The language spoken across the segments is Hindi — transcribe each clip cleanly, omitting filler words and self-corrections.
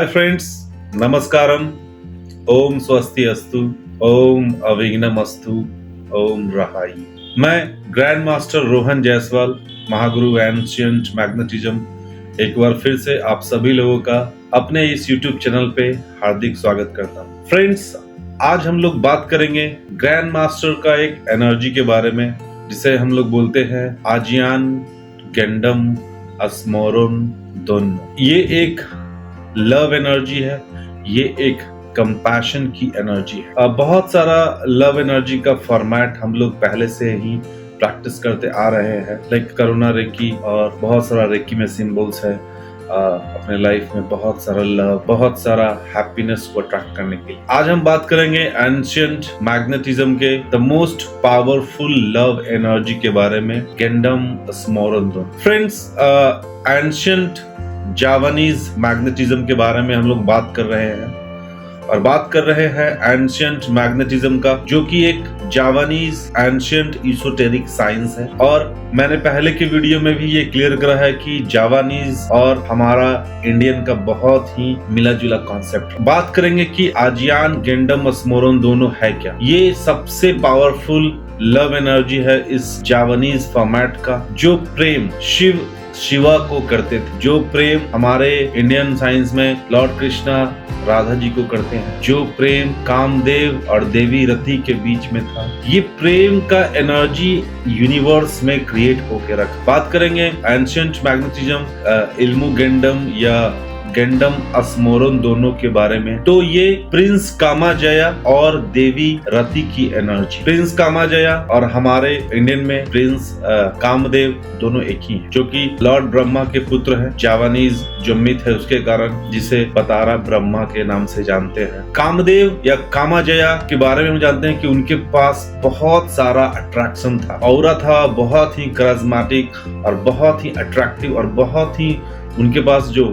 हाय फ्रेंड्स, नमस्कारम, ओम स्वस्ति अस्तु, ओम अविघ्नम अस्तु, ओम रहाई। मैं grand master Rohan Jaiswal, Mahaguru ancient magnetism, एक बार फिर से आप सभी लोगों का अपने इस YouTube चैनल पे हार्दिक स्वागत करता हूँ। फ्रेंड्स, आज हम लोग बात करेंगे ग्रैंड मास्टर का एक एनर्जी के बारे में, जिसे हम लोग बोलते हैं आजियान, गेंडम, अस्मोरन दोनों। ये एक लव एनर्जी है, ये एक कंपैशन की एनर्जी है। बहुत सारा लव एनर्जी का फॉर्मेट हम लोग पहले से ही प्रैक्टिस करते आ रहे हैं, लाइक करुणा रेकी और बहुत सारा रेकी में सिंबल्स है अपने लाइफ में बहुत सारा लव, बहुत सारा हैप्पीनेस को अट्रैक्ट करने के लिए। आज हम बात करेंगे एंशिएंट मैग्नेटिज्म के the most powerful love energy के बारे में, गेंडम अस्मोरन दोनों। फ्रेंड्स, एंशिएंट जावानीज मैग्नेटिज्म के बारे में हम लोग बात कर रहे हैं और बात कर रहे हैं एंशिएंट मैग्नेटिज्म का, जो कि एक जावानीज एंशिएंट इसोटेरिक साइंस है। और मैंने पहले के वीडियो में भी ये क्लियर करा है कि जावानीज और हमारा इंडियन का बहुत ही मिला जुला कॉन्सेप्ट। बात करेंगे कि आजियान, गेंडम, अस्मोरन दोनों है क्या। ये सबसे पावरफुल लव एनर्जी है इस जावानीज फॉर्मेट का, जो प्रेम शिवा को करते थे, जो प्रेम हमारे इंडियन साइंस में लॉर्ड कृष्णा राधा जी को करते हैं, जो प्रेम कामदेव और देवी रति के बीच में था। ये प्रेम का एनर्जी यूनिवर्स में क्रिएट होके रखा। बात करेंगे एंशिएंट मैग्नेटिज्म, इल्मु गेंडम या गेंडम अस्मोरन दोनों के बारे में, तो ये प्रिंस कामाजया और देवी रति की एनर्जी। प्रिंस कामाजया और हमारे इंडियन में प्रिंस कामदेव दोनों एक ही हैं, जो कि लॉर्ड ब्रह्मा के पुत्र हैं। जावानीज जो मिथ है उसके कारण जिसे बतारा ब्रह्मा के नाम से जानते हैं। कामदेव या कामाजया के बारे में हम जानते हैं कि उनके पास बहुत सारा अट्रैक्शन था, ऑरा था, बहुत ही करिश्मेटिक और बहुत ही अट्रैक्टिव और बहुत ही उनके पास जो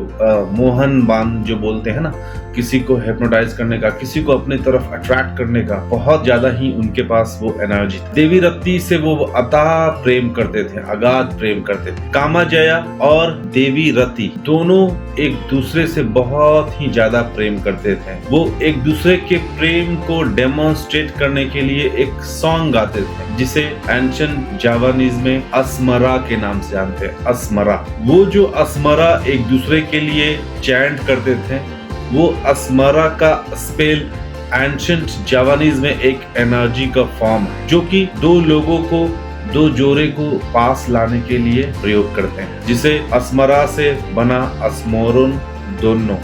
मोहन बान जो बोलते हैं ना, किसी को हिप्नोटाइज करने का, किसी को अपने तरफ अट्रैक्ट करने का बहुत ज्यादा ही उनके पास वो एनर्जी थी। देवी रति से वो अथाह प्रेम करते थे, अगाध प्रेम करते थे। कामाजया और देवी रति दोनों एक दूसरे से बहुत ही ज्यादा प्रेम करते थे। वो एक दूसरे के प्रेम को डेमोन्स्ट्रेट करने के लिए एक सॉन्ग गाते थे, जिसे एंशिएंट जावानीज में अस्मरा के नाम से जानते हैं। अस्मरा, वो जो अस्मरा एक दूसरे के लिए चैंट करते थे, वो अस्मरा का स्पेल एंशिएंट जावानीज में एक एनर्जी का फॉर्म है, जो कि दो लोगों को, दो जोड़े को पास लाने के लिए प्रयोग करते हैं, जिसे अस्मरा से बना अस्मोरन दोनों।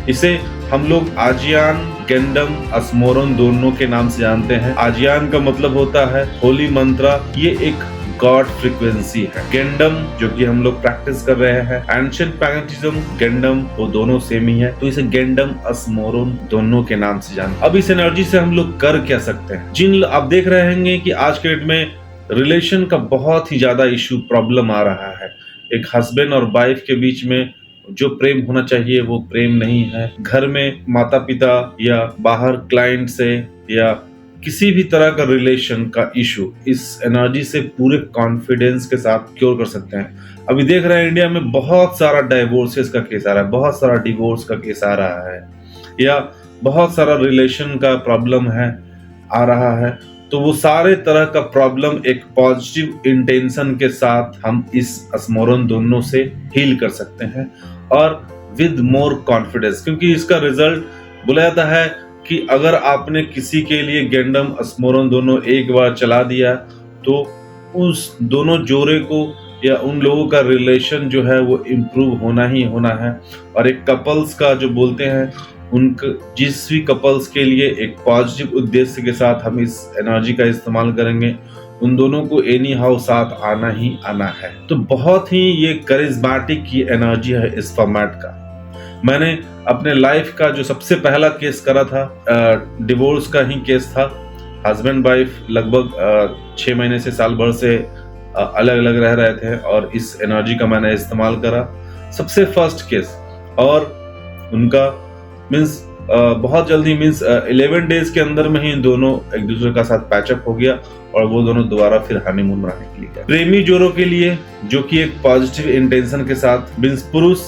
इसे हम लोग आजियान, गेंडम, अस्मोरन दोनों के नाम से जानते हैं। आजियान का मतलब होता है होली मंत्रा, ये एक गॉड फ्रीक्वेंसी है। गेंडम जो कि हम लोग प्रैक्टिस कर रहे हैं, एंशिएंट मैग्नेटिज्म, गेंडम, वो दोनों सेम ही है, तो इसे गेंडम अस्मोरन दोनों के नाम से जानते हैं। अब इस एनर्जी से हम लोग कर क्या सकते हैं। जिन आप देख रहे होंगे कि आज के डेट में रिलेशन का बहुत ही ज्यादा इशू, प्रॉब्लम आ रहा है। एक हस्बैंड और वाइफ के बीच में जो प्रेम होना चाहिए वो प्रेम नहीं है। घर में माता पिता या बाहर क्लाइंट से या किसी भी तरह का रिलेशन का इशू इस एनर्जी से पूरे कॉन्फिडेंस के साथ क्योर कर सकते हैं। अभी देख रहे हैं इंडिया में बहुत सारा डाइवोर्सेस का केस आ रहा है, बहुत सारा डिवोर्स का केस आ रहा है, या बहुत सारा रिलेशन का प्रॉब्लम है आ रहा है। तो वो सारे तरह का प्रॉब्लम एक पॉजिटिव इंटेंशन के साथ हम इस अस्मोरन दोनों से हील कर सकते हैं, और विद मोर कॉन्फिडेंस, क्योंकि इसका रिजल्ट बोला जाता है कि अगर आपने किसी के लिए गेंडम अस्मोरन दोनों एक बार चला दिया, तो उस दोनों जोड़े को या उन लोगों का रिलेशन जो है वो इम्प्रूव होना ही होना है। और एक कपल्स का जो बोलते हैं, उनका जिस भी कपल्स के लिए एक पॉजिटिव उद्देश्य के साथ हम इस एनर्जी का इस्तेमाल करेंगे, उन दोनों को एनी हाउ साथ आना ही आना है। तो बहुत ही ये करिश्मेटिक की एनर्जी है इस फॉर्मेट का। मैंने अपने लाइफ का जो सबसे पहला केस करा था, डिवोर्स का ही केस था। हस्बैंड वाइफ लगभग 6 महीने से साल भर से अलग अलग रह रहे थे, और इस एनर्जी का मैंने इस्तेमाल करा सबसे फर्स्ट केस। और उनका मीन्स बहुत जल्दी, मीन्स 11 डेज के अंदर में ही दोनों एक दूसरे का साथ पैचअप हो गया, और वो दोनों दोबारा फिर हनीमून मनाने के लिए गए। प्रेमी जोड़ों के लिए जो कि एक पॉजिटिव इंटेंशन के साथ, मीन्स पुरुष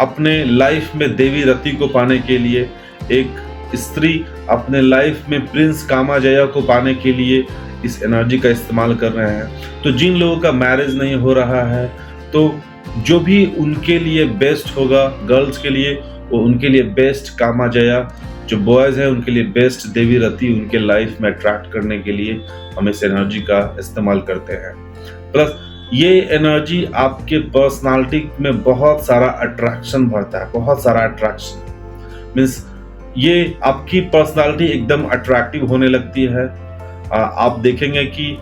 अपने लाइफ में देवी रति को पाने के लिए, एक स्त्री अपने लाइफ में प्रिंस कामाजया को पाने के लिए इस एनर्जी का इस्तेमाल कर रहे हैं। तो जिन लोगों का मैरिज नहीं हो रहा है, तो जो भी उनके लिए बेस्ट होगा, गर्ल्स के लिए वो उनके लिए बेस्ट कामाजया, जो बॉयज़ हैं उनके लिए बेस्ट देवी रति उनके लाइफ में अट्रैक्ट करने के लिए हम इस एनर्जी का इस्तेमाल करते हैं। प्लस ये एनर्जी आपके पर्सनालिटी में बहुत सारा अट्रैक्शन भरता है, बहुत सारा अट्रैक्शन मीन्स ये आपकी पर्सनालिटी एकदम अट्रैक्टिव होने लगती है। आप देखेंगे कि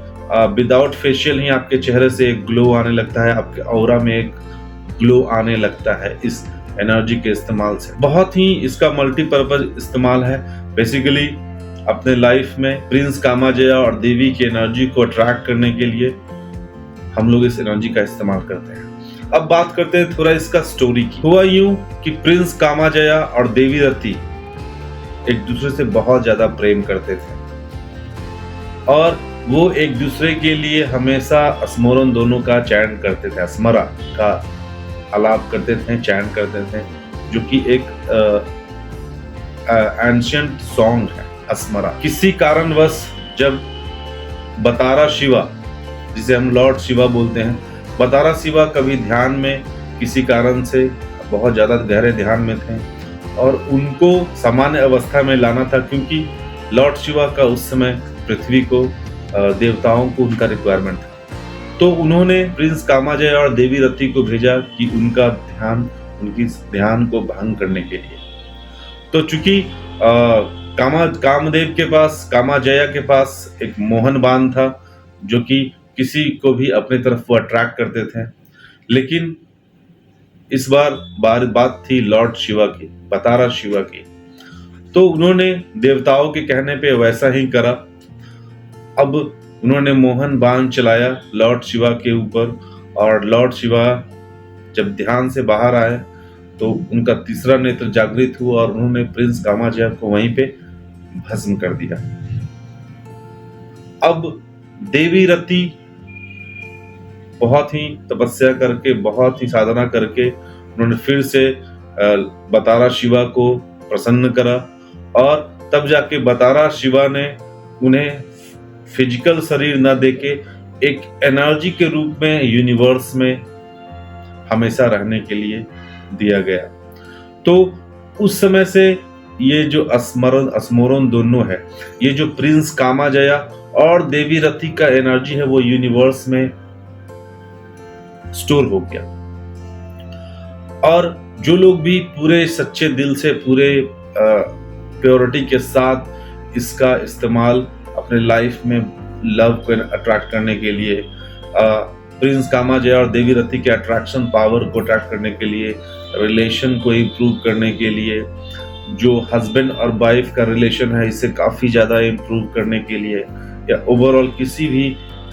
विदाउट फेशियल ही आपके चेहरे से एक ग्लो आने लगता है, आपके ऑरा में एक ग्लो आने लगता है इस एनर्जी के इस्तेमाल से। बहुत ही इसका मल्टीपर्पज इस्तेमाल है। बेसिकली अपने लाइफ में प्रिंस कामाजया और देवी की एनर्जी को अट्रैक्ट करने के लिए हम लोग इस एनर्जी का इस्तेमाल करते हैं। अब बात करते हैं थोड़ा इसका स्टोरी की। हुआ यूं कि प्रिंस कामाजया और देवी रति एक दूसरे से बहुत ज्यादा प्रेम करते थे और वो एक दूसरे के लिए हमेशा स्मरण दोनों का चयन करते थे, स्मरा का आलाप करते थे, चयन करते थे, जो कि एक एंशिएंट सॉन्ग है अस्मरा। किसी कारणवश जब बतारा शिवा, जिसे हम लॉर्ड शिवा बोलते हैं, बतारा शिवा कभी ध्यान में किसी कारण से बहुत ज़्यादा गहरे ध्यान में थे और उनको सामान्य अवस्था में लाना था, क्योंकि लॉर्ड शिवा का उस समय पृथ्वी को, देवताओं को उनका रिक्वायरमेंट था। तो उन्होंने प्रिंस कामाजया और देवी रति को भेजा कि उनकी ध्यान को भंग करने के लिए। तो चूंकि कामदेव के पास, कामाजया के पास एक मोहन बाण था जो कि किसी को भी अपनी तरफ वो अट्रैक्ट करते थे, लेकिन इस बात थी लॉर्ड शिवा की, बतारा शिवा की। तो उन्होंने देवताओं के कहने पे वैसा ही करा। अब उन्होंने मोहन बाण चलाया लॉर्ड शिवा के ऊपर और लॉर्ड शिवा जब ध्यान से बाहर आए तो उनका तीसरा नेत्र जागृत हुआ और उन्होंने प्रिंस कामाजया को वहीं पे भस्म कर दिया। अब देवी रति बहुत ही तपस्या करके, बहुत ही साधना करके उन्होंने फिर से बतारा शिवा को प्रसन्न करा और तब जाके बतारा शिवा ने उन्हें फिजिकल शरीर न देके एक एनर्जी के रूप में यूनिवर्स में हमेशा रहने के लिए दिया गया। तो उस समय से ये जो स्मरण दोनों है, ये जो प्रिंस कामाजया और देवी रति का एनर्जी है, वो यूनिवर्स में स्टोर हो गया। और जो लोग भी पूरे सच्चे दिल से, पूरे प्योरिटी के साथ इसका इस्तेमाल अपने लाइफ में लव को अट्रैक्ट करने के लिए, प्रिंस कामाजया और देवी रति के अट्रैक्शन पावर को अट्रैक्ट करने के लिए, रिलेशन को इम्प्रूव करने के लिए, जो हस्बैंड और वाइफ का रिलेशन है इसे काफ़ी ज़्यादा इम्प्रूव करने के लिए, या ओवरऑल किसी भी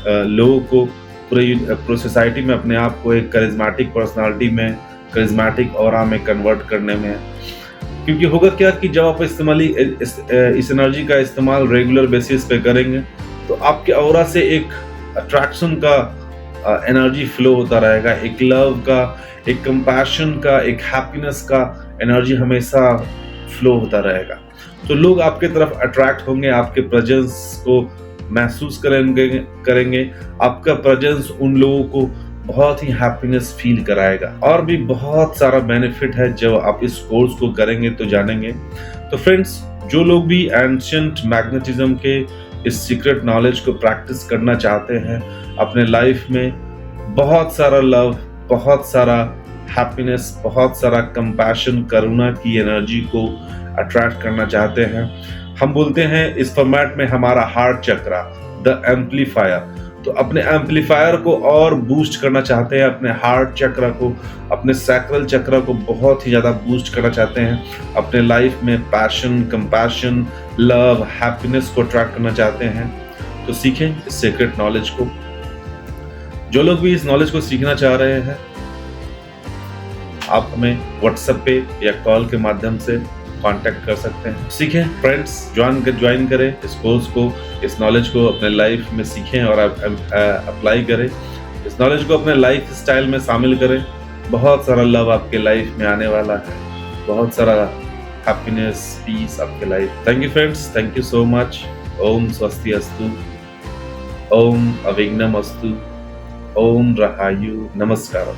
लोगों को पूरे सोसाइटी में अपने आप को एक करिज्मेटिक पर्सनालिटी में, करिज्मेटिक ऑरा में कन्वर्ट करने में। क्योंकि होगा क्या कि जब आप इस एनर्जी का इस्तेमाल रेगुलर बेसिस पे करेंगे तो आपके ऑरा से एक अट्रैक्शन का एनर्जी फ्लो होता रहेगा, एक लव का, एक कंपैशन का, एक हैप्पीनेस का एनर्जी हमेशा फ्लो होता रहेगा। तो लोग आपके तरफ अट्रैक्ट होंगे, आपके प्रेजेंस को महसूस करेंगे। आपका प्रेजेंस उन लोगों को बहुत ही हैप्पीनेस फील कराएगा। और भी बहुत सारा बेनिफिट है जब आप इस कोर्स को करेंगे तो जानेंगे। तो फ्रेंड्स, जो लोग भी एंशिएंट मैग्नेटिज्म के इस सीक्रेट नॉलेज को प्रैक्टिस करना चाहते हैं, अपने लाइफ में बहुत सारा लव, बहुत सारा हैप्पीनेस, बहुत सारा कंपैशन, करुणा की एनर्जी को अट्रैक्ट करना चाहते हैं, हम बोलते हैं इस फॉर्मेट में हमारा हार्ट चक्रा, द एम्पलीफायर। तो अपने एम्पलीफायर को और बूस्ट करना चाहते हैं, अपने हार्ट चक्र को, अपने सैक्रल चक्र को बहुत ही ज़्यादा बूस्ट करना चाहते हैं, अपने लाइफ में पैशन, कंपैशन, लव, हैप्पीनेस को अट्रैक्ट करना चाहते हैं, तो सीखें इस सीक्रेट नॉलेज को। जो लोग भी इस नॉलेज को सीखना चाह रहे हैं, आप हमें व्हाट्सएप पे या कॉल के माध्यम से कांटेक्ट कर सकते हैं। सीखें फ्रेंड्स, ज्वाइन करें इस कोर्स को, इस नॉलेज को अपने लाइफ में सीखें और अप्लाई करें, इस नॉलेज को अपने लाइफ स्टाइल में शामिल करें बहुत सारा लव आपके लाइफ में आने वाला है, बहुत सारा हैप्पीनेस, पीस आपके life. Thank you friends, thank you so much. ओम स्वस्ति अस्तु, ओम अविघ्नम अस्तु, ओम रहायु, नमस्कार।